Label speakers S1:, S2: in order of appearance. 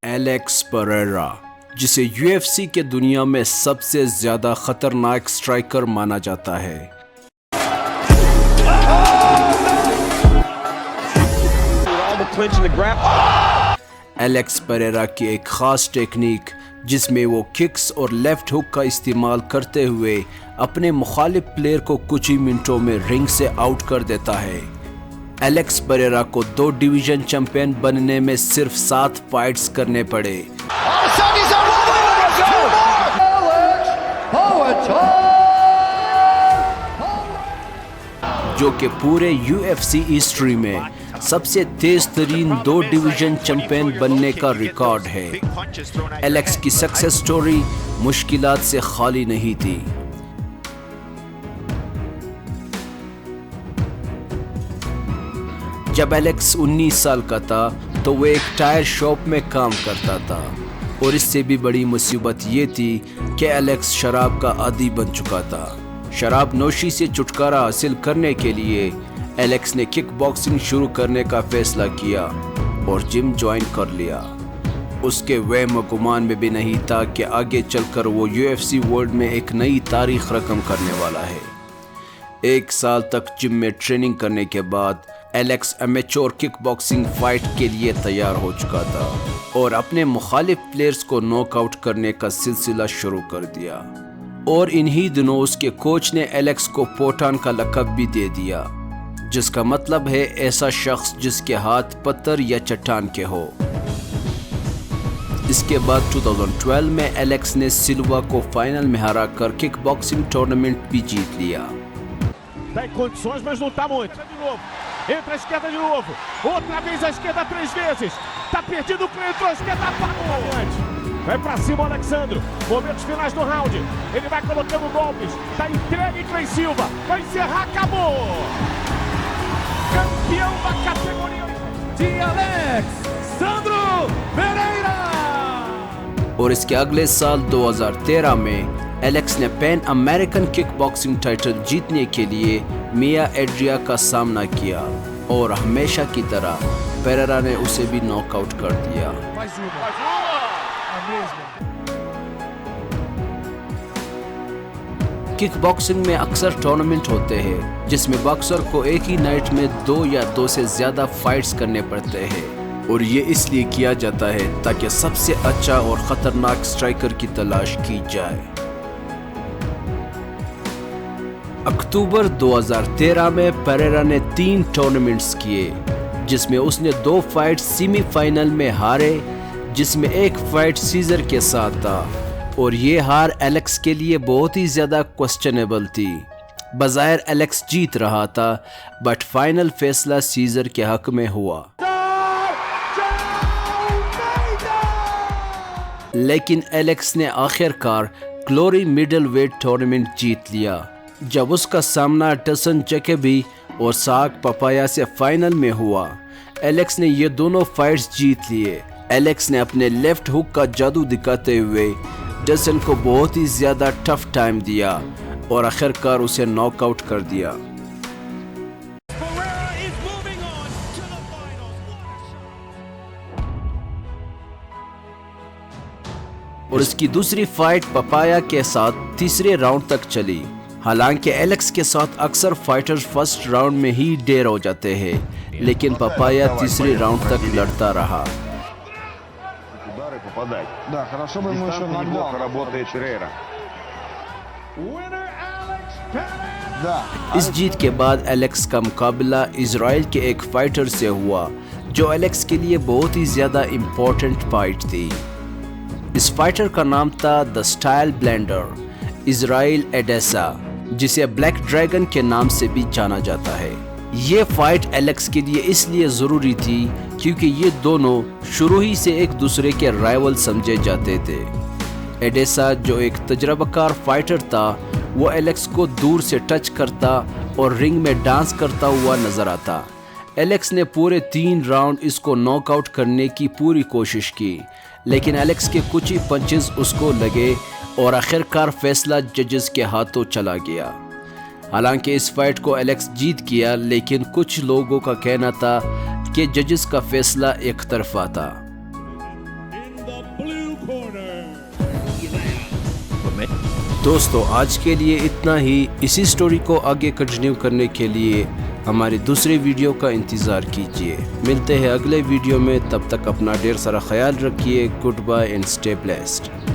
S1: Alex Pereira, जिसे UFC के दुनिया में सबसे ज्यादा खतरनाक स्ट्राइकर माना जाता है, एलेक्स परेरा की एक खास टेक्निक जिसमें वो किक्स और लेफ्ट हुक का इस्तेमाल करते हुए अपने मुखालिफ प्लेयर को कुछ ही मिनटों में रिंग से आउट कर देता है। एलेक्स परेरा को 2 डिवीजन चैंपियन बनने में सिर्फ 7 फाइट्स करने पड़े, जो कि पूरे UFC हिस्ट्री में सबसे तेज तरीन 2 डिवीजन चैंपियन बनने का रिकॉर्ड है। एलेक्स की सक्सेस स्टोरी मुश्किलात से खाली नहीं थी। जब एलेक्स 19 साल का था तो वो एक टायर शॉप में काम करता था, और इससे भी बड़ी मुसीबत ये थी कि एलेक्स शराब का आदी बन चुका था। शराब नोशी से छुटकारा हासिल करने के लिए एलेक्स ने किक बॉक्सिंग शुरू करने का फैसला किया और जिम ज्वाइन कर लिया। उसके वहम गुमान में भी नहीं था कि आगे चलकर वो UFC वर्ल्ड में एक नई तारीख रकम करने वाला है। 1 साल तक जिम में ट्रेनिंग करने के बाद Alex amateur kick boxing fight के लिए तैयार हो चुका था और अपने मुखालिफ प्लेयर्स को नॉकआउट करने का सिलसिला शुरू कर दिया। और इन्हीं दिनों उसके कोच ने एलेक्स को पोटान का लक़ब भी दे दिया, जिसका मतलब है ऐसा शख्स जिसके हाथ पत्थर या चट्टान के हो। इसके बाद 2012 में एलेक्स ने सिल्वा को फाइनल में हरा कर किक बॉक्सिंग टूर्नामेंट भी जीत लिया।
S2: Entra a esquerda de novo, outra vez a esquerda 3 vezes, tá perdido o Cleiton, entrou a esquerda, apagou. Vai pra cima o Alexandro, momentos finais do round, ele vai colocando golpes, tá entregue Cleiton Silva, vai encerrar, acabou! Campeão da categoria de Alexandro Pereira!
S1: और इसके अगले साल 2013 में Alex ने pan American kick boxing title जीतने के लिए मिया Adria का सामना किया, और हमेशा की तरह पेरेरा ने उसे भी नॉकआउट कर दिया। किक बॉक्सिंग में अक्सर टूर्नामेंट होते हैं जिसमें बॉक्सर को एक ही नाइट में 2 या 2 से ज्यादा फाइट्स करने पड़ते हैं, और ये इसलिए किया जाता है ताकि सबसे अच्छा और खतरनाक स्ट्राइकर की तलाश की जाए। अक्टूबर 2013 में पेरेरा ने 3 टूर्नामेंट्स किए, जिसमें उसने 2 फाइट सेमीफाइनल में हारे, जिसमें एक फाइट सीजर के साथ था, और ये हार एलेक्स के लिए बहुत ही ज़्यादा क्वेश्चनेबल थी। बज़ाहिर एलेक्स जीत रहा था, बट फाइनल फैसला सीजर के हक में हुआ। लेकिन एलेक्स ने आखिरकार ग्लोरी मिडल वेट टूर्नामेंट जीत लिया, जब उसका सामना टसन जैकबी और साक पपाया से फाइनल में हुआ। एलेक्स ने ये दोनों फाइट्स जीत लिए। एलेक्स ने अपने लेफ्ट हुक का जादू दिखाते हुए टसन को बहुत ही ज़्यादा टफ टाइम दिया और आखिरकार उसे नॉकआउट कर दिया। और इसकी दूसरी फाइट पपाया के साथ तीसरे राउंड तक चली। हालांकि एलेक्स के साथ अक्सर फाइटर्स फर्स्ट राउंड में ही डेर हो जाते हैं, लेकिन पपाया तीसरे राउंड तक लड़ता रहा। इस जीत के बाद एलेक्स का मुकाबला इजराइल के एक फाइटर से हुआ, जो एलेक्स के लिए बहुत ही ज्यादा इम्पोर्टेंट फाइट थी। इस फाइटर का नाम था the style blender Israel Edessa, जिसे ब्लैक ड्रैगन के नाम से भी जाना जाता है। ये फाइट एलेक्स के लिए इसलिए ज़रूरी थी क्योंकि ये दोनों शुरू ही से एक दूसरे के राइवल समझे जाते थे। एडेसा, जो एक तजर्बाकार फाइटर था, वो एलेक्स को दूर से टच करता और रिंग में डांस करता हुआ नजर आता। एलेक्स ने पूरे 3 राउंड इसको नॉकआउट करने की पूरी कोशिश की, लेकिन एलेक्स के कुछ ही पंचेस उसको लगे और आखिरकार फैसला जजेस के हाथों चला गया। हालांकि इस फाइट को एलेक्स जीत गया, लेकिन कुछ लोगों का कहना था کہ ججز کا فیصلہ ایک طرفہ تھا۔ دوستو آج کے لیے اتنا ہی۔ اسی سٹوری کو آگے کنٹینیو کرنے کے لیے ہمارے دوسرے ویڈیو کا انتظار کیجیے۔ ملتے ہیں اگلے ویڈیو میں، تب تک اپنا ڈھیر سارا خیال رکھیے۔ Goodbye and stay blessed.